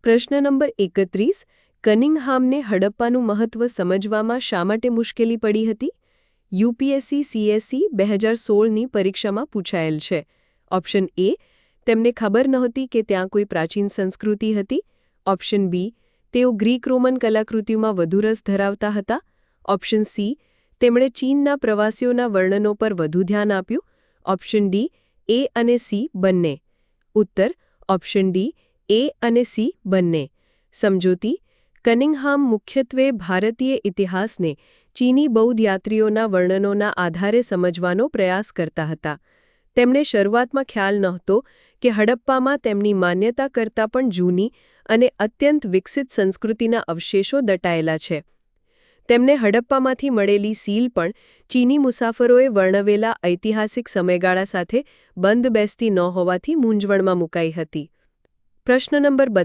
પ્રશ્ન નંબર 31 કનિંઘહામને હડપ્પાનું મહત્વ સમજવામાં શા માટે મુશ્કેલી પડી હતી? યુપીએસસી સીએસસી 2016ની પરીક્ષામાં પૂછાયેલ છે. ઓપ્શન એ તેમને ખબર નહોતી કે ત્યાં કોઈ પ્રાચીન સંસ્કૃતિ હતી. ઓપ્શન બી તેઓ ગ્રીક રોમન કલાકૃતિઓમાં વધુ રસ ધરાવતા હતા. ઓપ્શન સી તેમણે ચીનના પ્રવાસીઓના વર્ણનો પર વધુ ધ્યાન આપ્યું. ઓપ્શન ડી એ અને સી બંને. ઉત્તર ઓપ્શન ડી એ અને સી બંને. સમજૂતી કનિંઘહામ મુખ્યત્વે ભારતીય ઇતિહાસને ચીની બૌદ્ધ યાત્રીઓના વર્ણનોના આધારે સમજવાનો પ્રયાસ કરતા હતા. તેમણે શરૂઆતમાં ખ્યાલ નહોતો કે હડપ્પામાં તેમની માન્યતા કરતાં પણ જૂની અને અત્યંત વિકસિત સંસ્કૃતિના અવશેષો દટાયેલા છે. તેમને હડપ્પામાંથી મળેલી સીલ પણ ચીની મુસાફરોએ વર્ણવેલા ઐતિહાસિક સમયગાળા સાથે બંધ બેસતી ન હોવાથી મૂંઝવણમાં મુકાઈ હતી. પ્રશ્ન નંબર